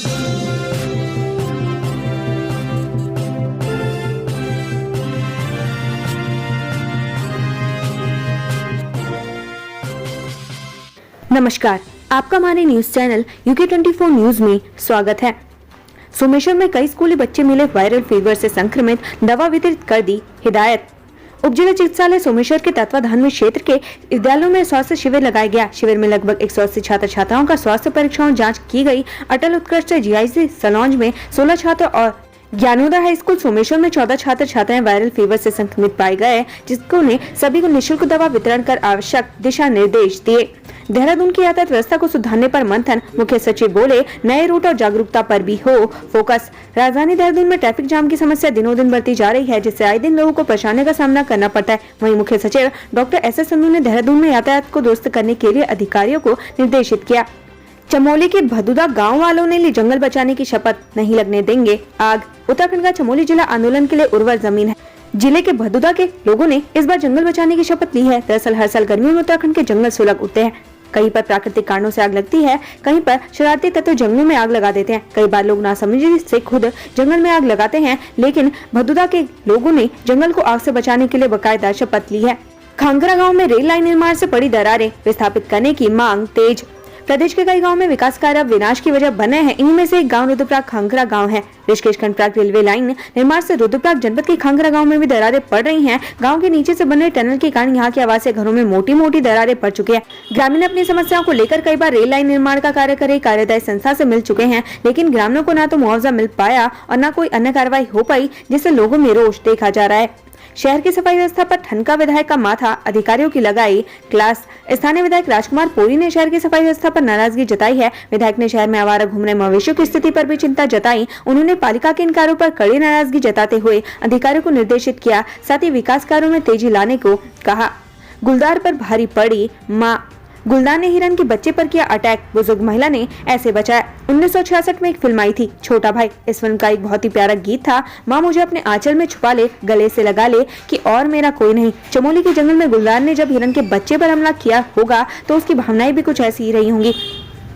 नमस्कार, आपका हमारे न्यूज चैनल UK24 न्यूज में स्वागत है। सोमेश्वर में कई स्कूली बच्चे मिले वायरल फीवर से संक्रमित, दवा वितरित कर दी हिदायत। उपजिला चिकित्सालय सोमेश्वर के तत्वाधान में क्षेत्र के विद्यालयों में स्वास्थ्य शिविर लगाया गया। शिविर में लगभग 180 छात्र छात्राओं का स्वास्थ्य परीक्षण जांच की गई। अटल उत्कृष्ट GIC सलौंज में 16 छात्र और ज्ञानोदय हाई स्कूल सोमेश्वर में 14 छात्र छात्राएं वायरल फीवर से संक्रमित पाए गए, जिसको ने सभी को निःशुल्क दवा वितरण कर आवश्यक दिशा निर्देश दिए। देहरादून की यातायात व्यवस्था को सुधारने पर मंथन, मुख्य सचिव बोले नए रूट और जागरूकता पर भी हो फोकस। राजधानी देहरादून में ट्रैफिक जाम की समस्या दिनों दिन बढ़ती जा रही है, जिससे आए दिन लोगों को परेशानी का सामना करना पड़ता है। वहीं मुख्य सचिव डॉक्टर SS संधू ने देहरादून में यातायात को दुरुस्त करने के लिए अधिकारियों को निर्देशित किया। चमोली के भदुदा गांव वालों ने ली जंगल बचाने की शपथ, नहीं लगने देंगे आग। उत्तराखंड का चमोली जिला आंदोलन के लिए उर्वर जमीन है। जिले के भदुदा के लोगों ने इस बार जंगल बचाने की शपथ ली है। दरअसल हर साल गर्मियों में उत्तराखंड के जंगल सुलग उठते हैं। कहीं पर प्राकृतिक कारणों से आग लगती है, कहीं पर शरारती तत्व जंगलों में आग लगा देते हैं। कई बार लोग नासमझी से खुद जंगल में आग लगाते हैं, लेकिन भदुदा के लोगों ने जंगल को आग से बचाने के लिए बाकायदा शपथ ली है। खांगरा गाँव में रेल लाइन निर्माण से पड़ी दरारें विस्थापित करने की मांग तेज। प्रदेश के कई गांव में विकास कार्य विनाश की वजह बने हैं। इनमें से एक गांव रुद्रप्रयाग खांगरा गांव है। ऋषिकेश खंडप्राग रेलवे लाइन निर्माण से रुद्रप्रयाग जनपद के खांगरा गांव में भी दरारें पड़ रही हैं। गांव के नीचे से बने टनल के कारण यहां के आवासीय घरों में मोटी मोटी दरारें पड़ चुकी है। ग्रामीण अपनी समस्याओं को लेकर कई बार रेल लाइन निर्माण का कार्य कर रही कार्यदायी संस्था से मिल चुके हैं, लेकिन ग्रामीणों को न तो मुआवजा मिल पाया और न कोई अन्य कार्रवाई हो पाई, जिससे लोगों में रोष देखा जा रहा है। शहर की सफाई व्यवस्था पर ठनका विधायक का माथा, अधिकारियों की लगाई क्लास। स्थानीय विधायक राजकुमार पोरी ने शहर की सफाई व्यवस्था पर नाराजगी जताई है। विधायक ने शहर में आवारा घूम रहे मवेशियों की स्थिति पर भी चिंता जताई। उन्होंने पालिका के इन कार्यों पर कड़ी नाराजगी जताते हुए अधिकारियों को निर्देशित किया, साथ ही विकास कार्यों में तेजी लाने को कहा। गुलदार पर भारी पड़ी मां, गुलदार ने हिरन के बच्चे पर किया अटैक, बुजुर्ग महिला ने ऐसे बचाया। 1966 में एक फिल्म आई थी छोटा भाई। इस फिल्म का एक बहुत ही प्यारा गीत था, माँ मुझे अपने आंचल में छुपा ले, गले से लगा ले कि और मेरा कोई नहीं। चमोली के जंगल में गुलदार ने जब हिरन के बच्चे पर हमला किया होगा तो उसकी भावनाएं भी कुछ ऐसी ही रही होंगी।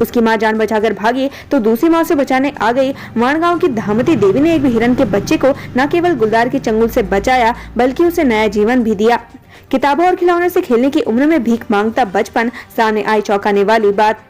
उसकी मां जान बचाकर भागी तो दूसरी मां से बचाने आ गई। माणगांव की धामती देवी ने एक हिरन के बच्चे को न केवल गुलदार के चंगुल से बचाया, बल्कि उसे नया जीवन भी दिया। किताबों और खिलौनों से खेलने की उम्र में भीख मांगता बचपन, सामने आई चौंकाने वाली बात।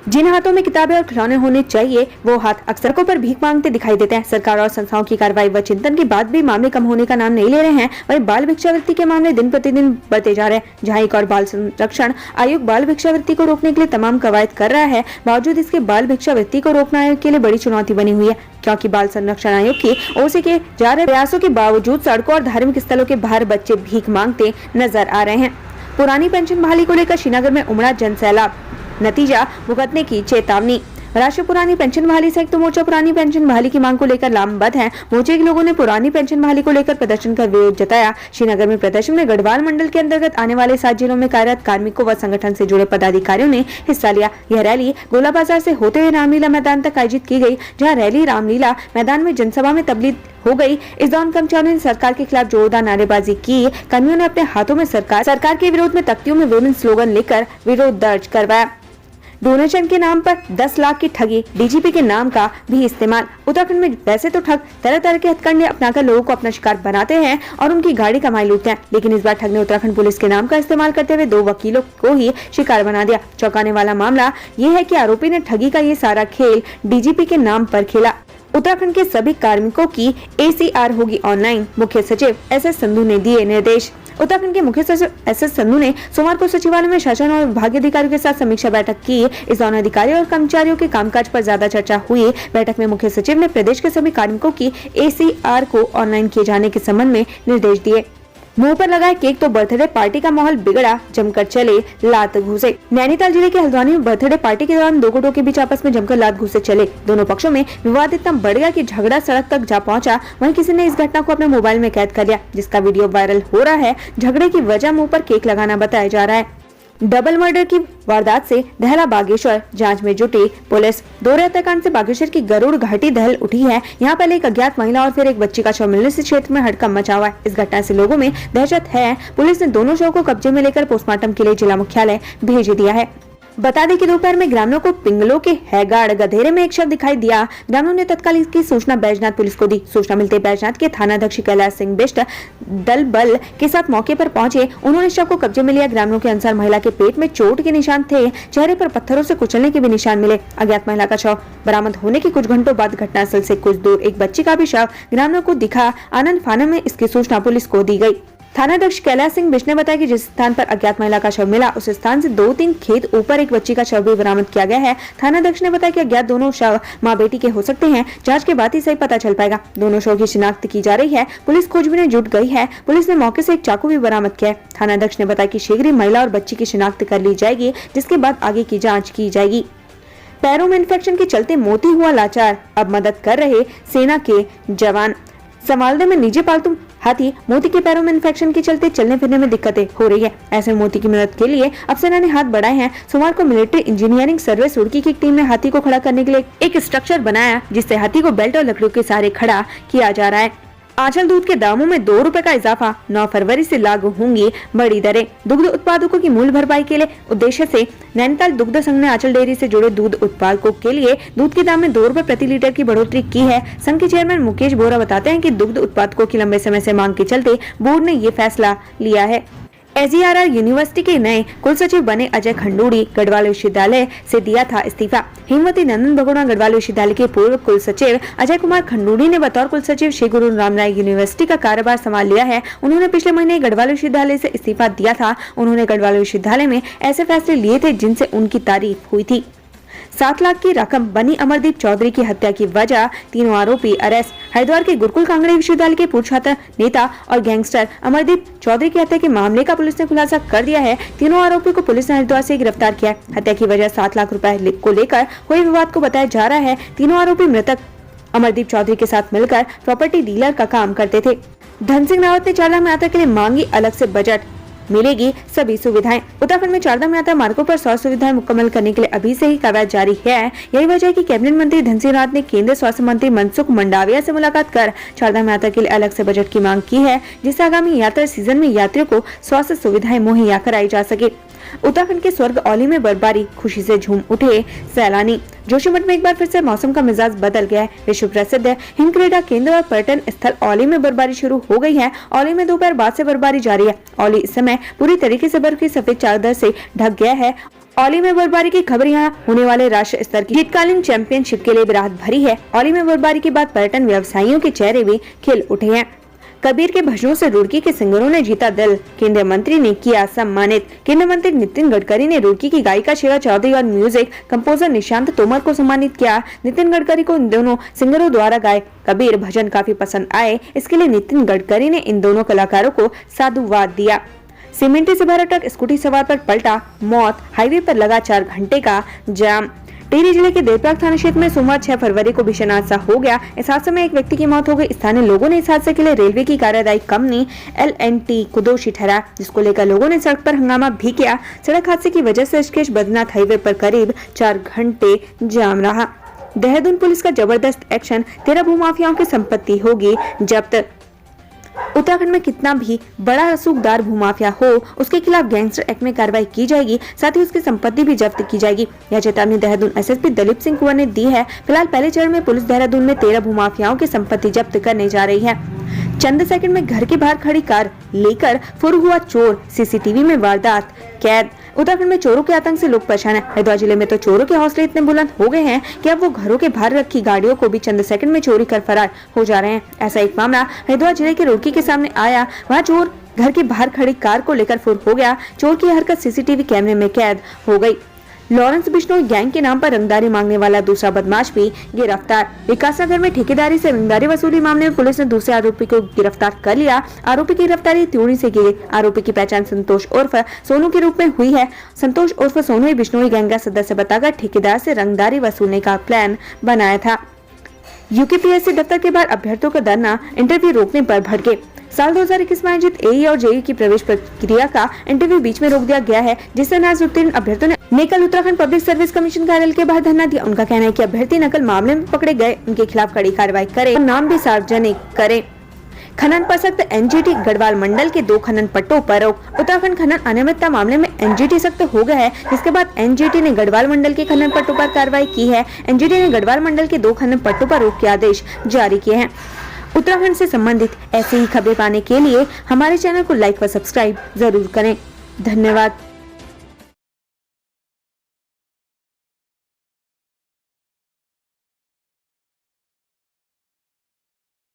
जिन हाथों में किताबें और खिलौने होने चाहिए, वो हाथ अक्सर सड़कों पर भीख मांगते दिखाई देते हैं। सरकार और संस्थाओं की कार्रवाई व चिंतन के बाद भी मामले कम होने का नाम नहीं ले रहे हैं। वहीं बाल भिक्षावृत्ति के मामले दिन प्रतिदिन बढ़ते जा रहे हैं। जहां एक और बाल संरक्षण आयोग बाल भिक्षावृत्ति को रोकने के लिए तमाम कवायद कर रहा है, बावजूद इसके बाल भिक्षावृत्ति को रोकना आयोग के लिए बड़ी चुनौती बनी हुई है, क्योंकि बाल संरक्षण आयोग की ओर से किए जा रहे प्रयासों के बावजूद सड़कों और धार्मिक स्थलों के बाहर बच्चे भीख मांगते नजर आ रहे हैं। पुरानी पेंशन बहाली को लेकर श्रीनगर में उमड़ा जनसैलाब, नतीजा भुगतने की चेतावनी। राष्ट्रीय पुरानी पेंशन बहाली संयुक्त मोर्चा पुरानी पेंशन बहाली की मांग को लेकर लामबंद है। मोर्चे के लोगों ने पुरानी पेंशन बहाली को लेकर प्रदर्शन कर विरोध जताया। श्रीनगर में प्रदर्शन में गढ़वाल मंडल के अंतर्गत आने वाले 7 जिलों में कार्यरत कार्मिकों व संगठन से जुड़े पदाधिकारियों ने हिस्सा लिया। यह रैली गोला बाजार से होते हुए रामलीला मैदान तक आयोजित की गई, जहाँ रैली रामलीला मैदान में जनसभा में तब्दील हो गई। इस दौरान कर्मचारियों ने सरकार के खिलाफ जोरदार नारेबाजी की। कर्मियों ने अपने हाथों में सरकार के विरोध में तख्तियों में विभिन्न स्लोगन लेकर विरोध दर्ज करवाया। डोनेशन के नाम पर 10 लाख की ठगी, DGP के नाम का भी इस्तेमाल। उत्तराखंड में वैसे तो ठग तरह तरह के हथकंडे अपनाकर लोगों को अपना शिकार बनाते हैं और उनकी गाड़ी कमाई लूटते हैं, लेकिन इस बार ठग ने उत्तराखंड पुलिस के नाम का इस्तेमाल करते हुए 2 वकीलों को ही शिकार बना दिया। चौंकाने वाला मामला ये है कि आरोपी ने ठगी का ये सारा खेल DGP के नाम पर खेला। उत्तराखंड के सभी कार्मिकों की ACR होगी ऑनलाइन, मुख्य सचिव SS संधू ने दिए निर्देश। उत्तराखंड के मुख्य सचिव SS संधू ने सोमवार को सचिवालय में शासन और विभागीय अधिकारियों के साथ समीक्षा बैठक की। इस दौरान अधिकारियों और कर्मचारियों के कामकाज पर ज्यादा चर्चा हुई। बैठक में मुख्य सचिव ने प्रदेश के सभी कार्मिकों की ACR को ऑनलाइन किए जाने के संबंध में निर्देश दिए। मुंह पर लगाए केक तो बर्थडे पार्टी का माहौल बिगड़ा, जमकर चले लात घूसे। नैनीताल जिले के हल्द्वानी में बर्थडे पार्टी के दौरान 2 गुटों के बीच आपस में जमकर लात घूसे चले। दोनों पक्षों में विवाद इतना बढ़ गया कि झगड़ा सड़क तक जा पहुंचा। वहीं किसी ने इस घटना को अपने मोबाइल में कैद कर लिया, जिसका वीडियो वायरल हो रहा है। झगड़े की वजह मुंह पर केक लगाना बताया जा रहा है। डबल मर्डर की वारदात से दहला बागेश्वर, जांच में जुटी पुलिस। दोहरे हत्याकांड से बागेश्वर की गरुड़ घाटी दहल उठी है। यहाँ पहले एक अज्ञात महिला और फिर एक बच्ची का शव मिलने से क्षेत्र में हड़कंप मचा हुआ है। इस घटना से लोगों में दहशत है। पुलिस ने दोनों शव को कब्जे में लेकर पोस्टमार्टम के लिए जिला मुख्यालय भेज दिया है। बता दें कि दोपहर में ग्रामीणों को पिंगलो के हैगाड़ गधेरे में एक शव दिखाई दिया। ग्रामीणों ने तत्काल इसकी सूचना बैजनाथ पुलिस को दी। सूचना मिलते बैजनाथ के थानाध्यक्ष कैलाश सिंह बिष्ट दल बल के साथ मौके पर पहुंचे। उन्होंने शव को कब्जे में लिया। ग्रामीणों के अनुसार महिला के पेट में चोट के निशान थे, चेहरे पर पत्थरों से कुचलने के भी निशान मिले। अज्ञात महिला का शव बरामद होने के कुछ घंटों बाद घटनास्थल से कुछ दूर एक बच्ची का भी शव ग्रामीणों को दिखा। आनंद फानन में इसकी सूचना पुलिस को दी गई। थानाध्यक्ष कैलाश सिंह बिष्ट ने बताया कि जिस स्थान पर अज्ञात महिला का शव मिला उस स्थान से 2-3 खेत ऊपर एक बच्ची का शव भी बरामद किया गया है। थानाध्यक्ष ने बताया कि अज्ञात दोनों शव मां बेटी के हो सकते हैं। जांच के बाद ही सही पता चल पाएगा। दोनों शव की शिनाख्त की जा रही है। पुलिस खोजबीन में जुट गई है। पुलिस ने मौके से एक चाकू भी बरामद किया है। थानाध्यक्ष ने बताया कि शीघ्र ही महिला और बच्ची की शिनाख्त कर ली जाएगी, जिसके बाद आगे की जाँच की जाएगी। पैरों में इन्फेक्शन के चलते मोती हुआ लाचार, अब मदद कर रहे सेना के जवान। समालदे में निजी पालतू हाथी मोती के पैरों में इन्फेक्शन के चलते चलने फिरने में दिक्कतें हो रही है। ऐसे मोती की मदद के लिए अब सेना ने हाथ बढ़ाए हैं। सोमवार को मिलिट्री इंजीनियरिंग सर्विस रुड़की की टीम ने हाथी को खड़ा करने के लिए एक स्ट्रक्चर बनाया, जिससे हाथी को बेल्ट और लकड़ियों के सहारे खड़ा किया जा रहा है। आंचल दूध के दामों में 2 रुपए का इजाफा, 9 फरवरी से लागू होंगी बड़ी दरें। दुग्ध उत्पादकों की मूल्य भरपाई के लिए उद्देश्य से नैनीताल दुग्ध संघ ने आंचल डेयरी से जुड़े दूध उत्पादकों के लिए दूध के दाम में 2 रुपए प्रति लीटर की बढ़ोतरी की है। संघ के चेयरमैन मुकेश बोरा बताते हैं कि दुग्ध उत्पादकों की लंबे समय से मांग के चलते बोर्ड ने ये फैसला लिया है। SGRR यूनिवर्सिटी के नए कुलसचिव बने अजय खंडूड़ी गढ़वाल विश्वविद्यालय से दिया था इस्तीफा। हेमवती नंदन बगोड़ा गढ़वाल विश्वविद्यालय के पूर्व कुलसचिव अजय कुमार खंडूड़ी ने बतौर कुलसचिव श्री गुरु रामनाथ यूनिवर्सिटी का कार्यभार संभाल लिया है। उन्होंने पिछले महीने गढ़वाल विश्वविद्यालय से इस्तीफा दिया था। उन्होंने गढ़वाल विश्वविद्यालय में ऐसे फैसले लिए थे जिनसे उनकी तारीफ हुई थी। 7 लाख की रकम बनी अमरदीप चौधरी की हत्या की वजह, तीनों आरोपी अरेस्ट। हरिद्वार के गुरुकुल कांगड़ी विश्वविद्यालय के पूर्व छात्र नेता और गैंगस्टर अमरदीप चौधरी की हत्या के मामले का पुलिस ने खुलासा कर दिया है। तीनों आरोपियों को पुलिस ने हरिद्वार से गिरफ्तार किया है। हत्या की वजह 7 लाख रुपए को लेकर हुए विवाद को बताया जा रहा है। तीनों आरोपी मृतक अमरदीप चौधरी के साथ मिलकर प्रॉपर्टी डीलर का काम करते थे। धन सिंह रावत ने चारधाम यात्रा के लिए मांगी अलग से बजट, मिलेगी सभी सुविधाएं। उत्तराखंड में चारधाम यात्रा मार्गों पर 100 सुविधाएं मुकम्मल करने के लिए अभी से ही कवायद जारी है। यही वजह है कि कैबिनेट मंत्री धन सिंह रावत ने केंद्रीय स्वास्थ्य मंत्री मनसुख मंडाविया से मुलाकात कर चारधाम यात्रा के लिए अलग से बजट की मांग की है, जिससे आगामी यात्रा सीजन में यात्रियों को स्वास्थ्य सुविधाएं मुहैया कराई जा सके। उत्तराखंड के स्वर्ग औली में बर्फबारी, खुशी से झूम उठे सैलानी। जोशीमठ में एक बार फिर से मौसम का मिजाज बदल गया है। विश्व प्रसिद्ध हिम क्रीड़ा केंद्र और पर्यटन स्थल औली में बर्फबारी शुरू हो गई है। औली में दोपहर बाद से बर्फबारी जारी है। औली इस समय पूरी तरीके से बर्फ की सफेद चादर से ढक गया है। औली में बर्फबारी की खबर यहाँ होने वाले राष्ट्रीय स्तर की शीतकालीन चैंपियनशिप के लिए भी राहत भरी है। औली में बर्फबारी के बाद पर्यटन व्यवसायियों के चेहरे भी खिल उठे हैं। कबीर के भजनों से रुड़की के सिंगरों ने जीता दिल, केंद्रीय मंत्री ने किया सम्मानित। केंद्रीय मंत्री नितिन गडकरी ने रुड़की की गायिका शिवा चौधरी और म्यूजिक कंपोजर निशांत तोमर को सम्मानित किया। नितिन गडकरी को इन दोनों सिंगरों द्वारा गाए कबीर भजन काफी पसंद आए। इसके लिए नितिन गडकरी ने इन दोनों कलाकारों को साधुवाद दिया। सीमेंटी से भरा ट्रक स्कूटी सवार पर पलटा, मौत। हाईवे पर लगा 4 घंटे का जाम। टिहरी जिले के देवप्रयाग थाना क्षेत्र में सोमवार 6 फरवरी को भीषण हादसा हो गया। इस हादसे में एक व्यक्ति की मौत हो गई। स्थानीय लोगों ने इस हादसे के लिए रेलवे की कार्यदायी कंपनी L&T को दोषी ठहराया, जिसको लेकर लोगों ने सड़क पर हंगामा भी किया। सड़क हादसे की वजह से ऋषिकेश बद्रीनाथ हाईवे पर करीब 4 घंटे जाम रहा। देहरादून पुलिस का जबरदस्त एक्शन, 13 भूमाफियाओं की संपत्ति होगी जब्त। उत्तराखंड में कितना भी बड़ा रसूखदार भूमाफिया हो, उसके खिलाफ गैंगस्टर एक्ट में कार्रवाई की जाएगी, साथ ही उसकी संपत्ति भी जब्त की जाएगी। यह चेतावनी देहरादून SSP दलीप सिंह कुंवर ने दी है। फिलहाल पहले चरण में पुलिस देहरादून में 13 भूमाफियाओं की संपत्ति जब्त करने जा रही है। चंद सेकंड में घर के बाहर खड़ी कार लेकर फुर हुआ चोर, CCTV में वारदात कैद। उत्तराखंड में चोरों के आतंक से लोग परेशान हैं। हरिद्वार जिले में तो चोरों के हौसले इतने बुलंद हो गए हैं कि अब वो घरों के बाहर रखी गाड़ियों को भी चंद सेकंड में चोरी कर फरार हो जा रहे हैं। ऐसा एक मामला हरिद्वार जिले के रुड़की के सामने आया। वहाँ चोर घर के बाहर खड़ी कार को लेकर फुर हो गया। चोर की हरकत CCTV कैमरे में कैद हो गई। लॉरेंस बिश्नोई गैंग के नाम पर रंगदारी मांगने वाला दूसरा बदमाश भी गिरफ्तार। विकासनगर में ठेकेदारी से रंगदारी वसूली मामले में पुलिस ने दूसरे आरोपी को गिरफ्तार कर लिया। आरोपी की गिरफ्तारी त्यूणी से की गई। आरोपी की पहचान संतोष उर्फ सोनू के रूप में हुई है। संतोष उर्फ सोनू ही बिश्नोई गैंग का सदस्य बताकर ठेकेदार से रंगदारी वसूलने का प्लान बनाया था। UKPSC दफ्तर के बाहर अभ्यर्थियों का धरना इंटरव्यू रोकने पर भड़के। साल 2021 में आयोजित AE और JEE की प्रवेश प्रक्रिया का इंटरव्यू बीच में रोक दिया गया है, जिससे नाज उत्तीर्ण अभ्यर्थियों ने कल उत्तराखंड पब्लिक सर्विस कमीशन कार्यालय के बाहर धरना दिया। उनका कहना है कि अभ्यर्थी नकल मामले में पकड़े गए उनके खिलाफ कड़ी कार्रवाई करें और नाम भी सार्वजनिक करें। खनन पर सख्त, एनजीटी गढ़वाल मंडल के 2 खनन पट्टों पर रोक। उत्तराखंड खनन अनियमितता मामले में एनजीटी सख्त हो गया है, जिसके बाद एनजीटी ने गढ़वाल मंडल के खनन पट्टों पर कार्रवाई की है। एनजीटी ने गढ़वाल मंडल के 2 खनन पट्टों पर रोक के आदेश जारी किए हैं। उत्तराखंड से संबंधित ऐसी ही खबरें पाने के लिए हमारे चैनल को लाइक व सब्सक्राइब जरूर करें। धन्यवाद।